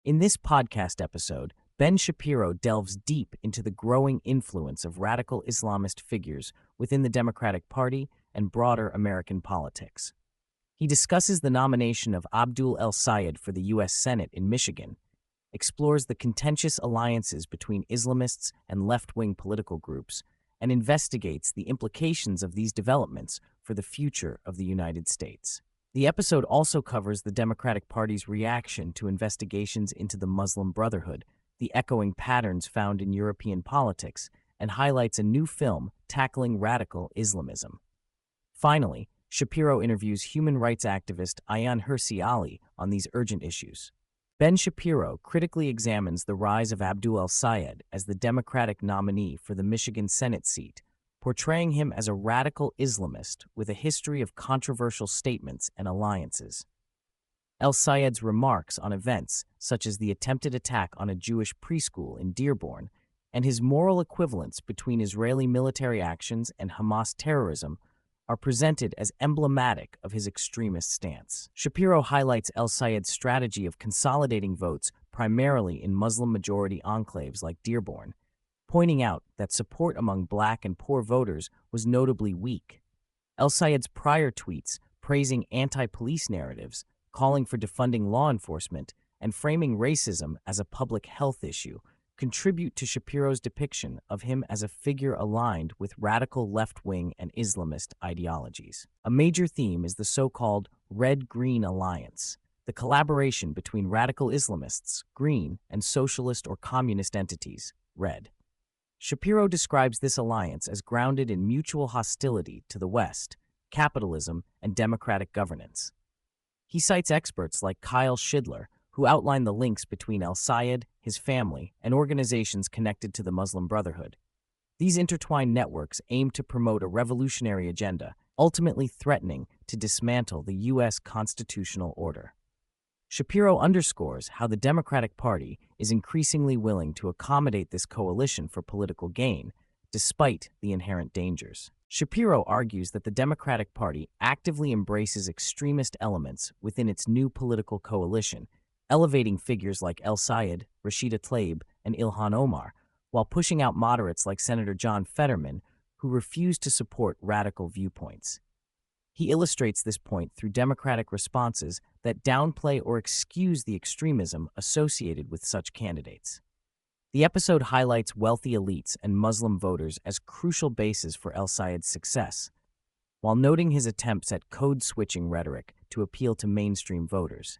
In this podcast episode, Ben Shapiro delves deep into the growing influence of radical Islamist figures within the Democratic Party and broader American politics. He discusses the nomination of Abdul El-Sayed for the U.S. Senate in Michigan, explores the contentious alliances between Islamists and left-wing political groups, and investigates the implications of these developments for the future of the United States. The episode also covers the Democratic Party's reaction to investigations into the Muslim Brotherhood, the echoing patterns found in European politics, and highlights a new film tackling radical Islamism. Finally, Shapiro interviews human rights activist Ayaan Hirsi Ali on these urgent issues. Ben Shapiro critically examines the rise of Abdul El-Sayed as the Democratic nominee for the Michigan Senate seat, portraying him as a radical Islamist with a history of controversial statements and alliances. El-Sayed's remarks on events such as the attempted attack on a Jewish preschool in Dearborn and his moral equivalence between Israeli military actions and Hamas terrorism are presented as emblematic of his extremist stance. Shapiro highlights El-Sayed's strategy of consolidating votes primarily in Muslim-majority enclaves like Dearborn, pointing out that support among black and poor voters was notably weak. El-Sayed's prior tweets praising anti-police narratives, calling for defunding law enforcement, and framing racism as a public health issue contribute to Shapiro's depiction of him as a figure aligned with radical left-wing and Islamist ideologies. A major theme is the so-called Red-Green Alliance, the collaboration between radical Islamists, green, and socialist or communist entities, red. Shapiro describes this alliance as grounded in mutual hostility to the West, capitalism, and democratic governance. He cites experts like Kyle Shidler, who outline the links between El-Sayed, his family, and organizations connected to the Muslim Brotherhood. These intertwined networks aim to promote a revolutionary agenda, ultimately threatening to dismantle the U.S. constitutional order. Shapiro underscores how the Democratic Party is increasingly willing to accommodate this coalition for political gain, despite the inherent dangers. Shapiro argues that the Democratic Party actively embraces extremist elements within its new political coalition, elevating figures like El-Sayed, Rashida Tlaib, and Ilhan Omar, while pushing out moderates like Senator John Fetterman, who refuse to support radical viewpoints. He illustrates this point through Democratic responses that downplay or excuse the extremism associated with such candidates. The episode highlights wealthy elites and Muslim voters as crucial bases for El-Sayed's success, while noting his attempts at code-switching rhetoric to appeal to mainstream voters.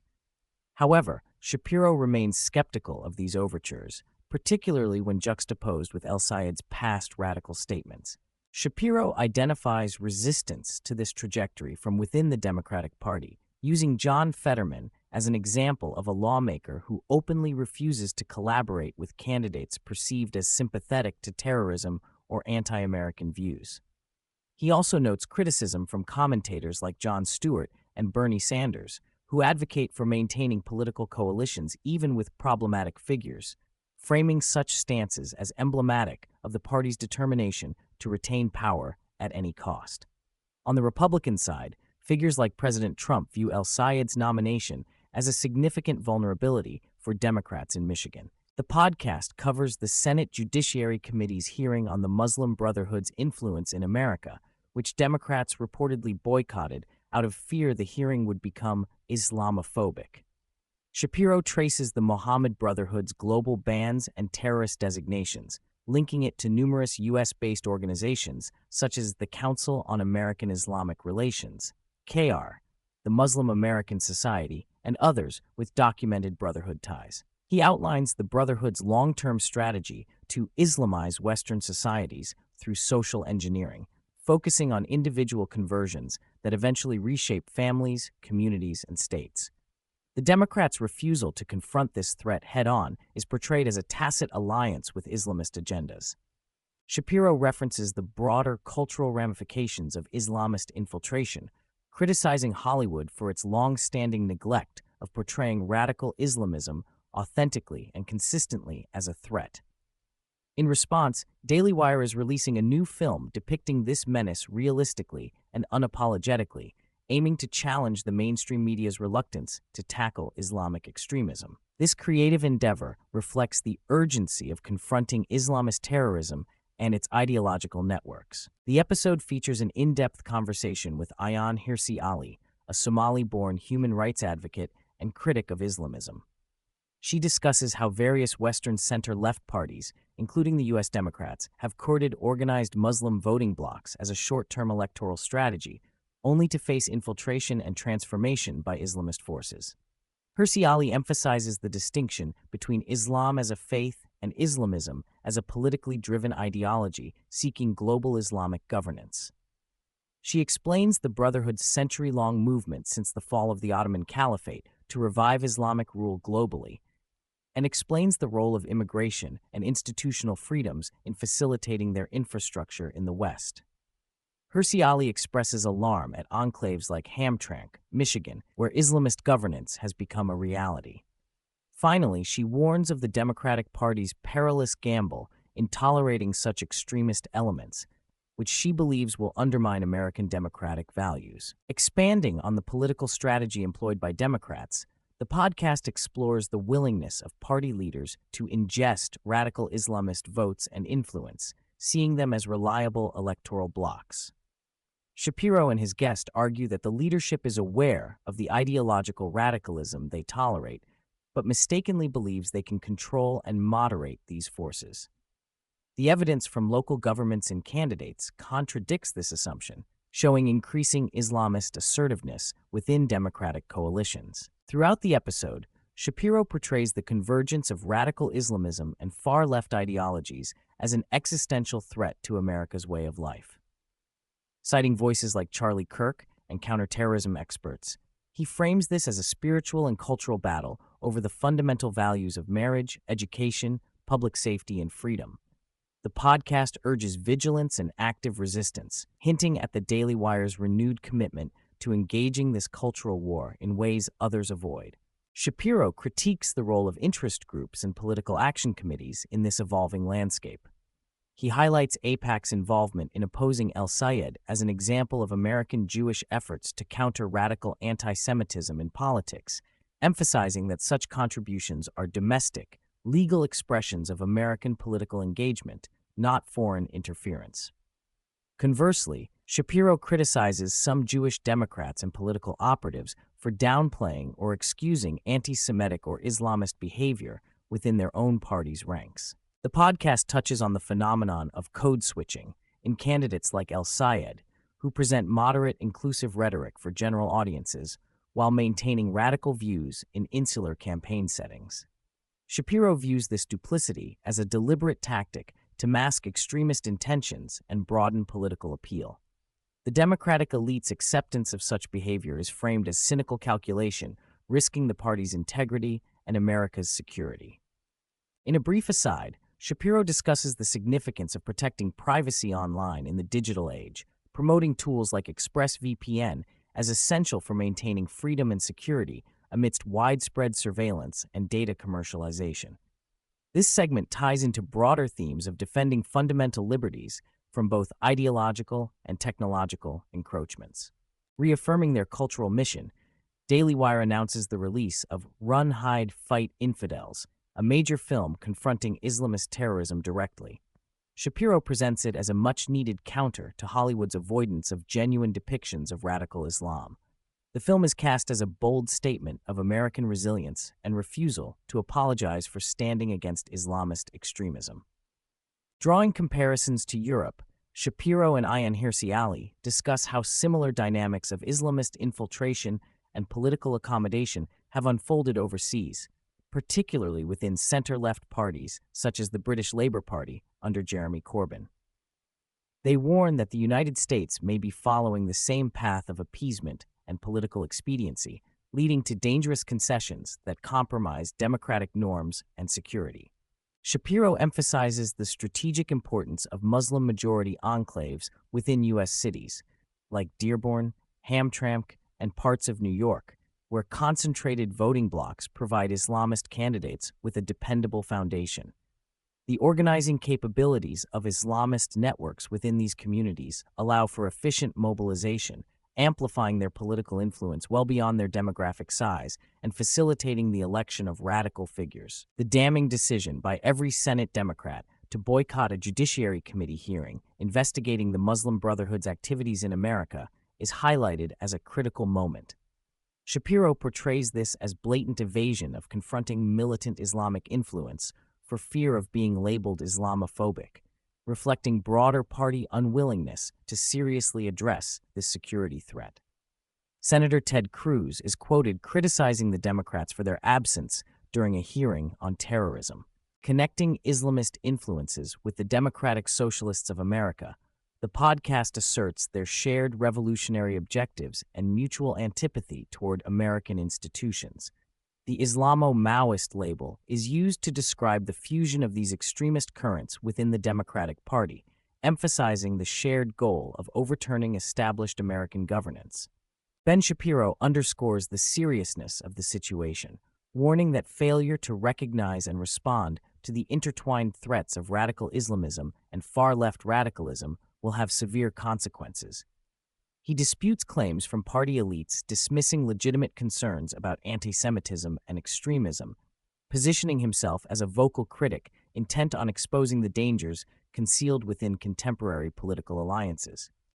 However, Shapiro remains skeptical of these overtures, particularly when juxtaposed with El-Sayed's past radical statements. Shapiro identifies resistance to this trajectory from within the Democratic Party, using John Fetterman as an example of a lawmaker who openly refuses to collaborate with candidates perceived as sympathetic to terrorism or anti-American views. He also notes criticism from commentators like Jon Stewart and Bernie Sanders, who advocate for maintaining political coalitions even with problematic figures, framing such stances as emblematic of the party's determination to retain power at any cost. On the Republican side, figures like President Trump view El-Sayed's nomination as a significant vulnerability for Democrats in Michigan. The podcast covers the Senate Judiciary Committee's hearing on the Muslim Brotherhood's influence in America, which Democrats reportedly boycotted out of fear the hearing would become Islamophobic. Shapiro traces the Mohammed Brotherhood's global bans and terrorist designations, linking it to numerous U.S.-based organizations such as the Council on American Islamic Relations, KR, the Muslim American Society, and others with documented Brotherhood ties. He outlines the Brotherhood's long-term strategy to Islamize Western societies through social engineering, focusing on individual conversions that eventually reshape families, communities, and states. The Democrats' refusal to confront this threat head-on is portrayed as a tacit alliance with Islamist agendas. Shapiro references the broader cultural ramifications of Islamist infiltration, criticizing Hollywood for its long-standing neglect of portraying radical Islamism authentically and consistently as a threat. In response, DailyWire is releasing a new film depicting this menace realistically and unapologetically, aiming to challenge the mainstream media's reluctance to tackle Islamic extremism. This creative endeavor reflects the urgency of confronting Islamist terrorism and its ideological networks. The episode features an in-depth conversation with Ayaan Hirsi Ali, a Somali-born human rights advocate and critic of Islamism. She discusses how various Western center-left parties, including the U.S. Democrats, have courted organized Muslim voting blocs as a short-term electoral strategy, only to face infiltration and transformation by Islamist forces. Hirsi Ali emphasizes the distinction between Islam as a faith and Islamism as a politically driven ideology seeking global Islamic governance. She explains the Brotherhood's century-long movement since the fall of the Ottoman Caliphate to revive Islamic rule globally, and explains the role of immigration and institutional freedoms in facilitating their infrastructure in the West. Hirsi Ali expresses alarm at enclaves like Hamtramck, Michigan, where Islamist governance has become a reality. Finally, she warns of the Democratic Party's perilous gamble in tolerating such extremist elements, which she believes will undermine American democratic values. Expanding on the political strategy employed by Democrats, the podcast explores the willingness of party leaders to ingest radical Islamist votes and influence, seeing them as reliable electoral blocs. Shapiro and his guest argue that the leadership is aware of the ideological radicalism they tolerate, but mistakenly believes they can control and moderate these forces. The evidence from local governments and candidates contradicts this assumption, showing increasing Islamist assertiveness within democratic coalitions. Throughout the episode, Shapiro portrays the convergence of radical Islamism and far-left ideologies as an existential threat to America's way of life. Citing voices like Charlie Kirk and counterterrorism experts, he frames this as a spiritual and cultural battle over the fundamental values of marriage, education, public safety, and freedom. The podcast urges vigilance and active resistance, hinting at the DailyWire's renewed commitment to engaging this cultural war in ways others avoid. Shapiro critiques the role of interest groups and political action committees in this evolving landscape. He highlights AIPAC's involvement in opposing El-Sayed as an example of American Jewish efforts to counter radical anti-Semitism in politics, emphasizing that such contributions are domestic, legal expressions of American political engagement, not foreign interference. Conversely, Shapiro criticizes some Jewish Democrats and political operatives for downplaying or excusing anti-Semitic or Islamist behavior within their own party's ranks. The podcast touches on the phenomenon of code switching in candidates like El-Sayed, who present moderate, inclusive rhetoric for general audiences while maintaining radical views in insular campaign settings. Shapiro views this duplicity as a deliberate tactic to mask extremist intentions and broaden political appeal. The Democratic elite's acceptance of such behavior is framed as cynical calculation, risking the party's integrity and America's security. In a brief aside, Shapiro discusses the significance of protecting privacy online in the digital age, promoting tools like ExpressVPN as essential for maintaining freedom and security amidst widespread surveillance and data commercialization. This segment ties into broader themes of defending fundamental liberties from both ideological and technological encroachments. Reaffirming their cultural mission, DailyWire announces the release of Run, Hide, Fight Infidels, a major film confronting Islamist terrorism directly. Shapiro presents it as a much-needed counter to Hollywood's avoidance of genuine depictions of radical Islam. The film is cast as a bold statement of American resilience and refusal to apologize for standing against Islamist extremism. Drawing comparisons to Europe, Shapiro and Ayaan Hirsi Ali discuss how similar dynamics of Islamist infiltration and political accommodation have unfolded overseas, particularly within center-left parties such as the British Labour Party under Jeremy Corbyn. They warn that the United States may be following the same path of appeasement and political expediency, leading to dangerous concessions that compromise democratic norms and security. Shapiro emphasizes the strategic importance of Muslim-majority enclaves within U.S. cities, like Dearborn, Hamtramck, and parts of New York, where concentrated voting blocks provide Islamist candidates with a dependable foundation. The organizing capabilities of Islamist networks within these communities allow for efficient mobilization amplifying their political influence well beyond their demographic size and facilitating the election of radical figures. The damning decision by every Senate Democrat to boycott a Judiciary Committee hearing investigating the Muslim Brotherhood's activities in America is highlighted as a critical moment. Shapiro portrays this as blatant evasion of confronting militant Islamic influence for fear of being labeled Islamophobic, reflecting broader party unwillingness to seriously address this security threat. Senator Ted Cruz is quoted criticizing the Democrats for their absence during a hearing on terrorism. Connecting Islamist influences with the Democratic Socialists of America, the podcast asserts their shared revolutionary objectives and mutual antipathy toward American institutions. The Islamo-Maoist label is used to describe the fusion of these extremist currents within the Democratic Party, emphasizing the shared goal of overturning established American governance. Ben Shapiro underscores the seriousness of the situation, warning that failure to recognize and respond to the intertwined threats of radical Islamism and far-left radicalism will have severe consequences. He disputes claims from party elites dismissing legitimate concerns about anti-Semitism and extremism, positioning himself as a vocal critic intent on exposing the dangers concealed within contemporary political alliances.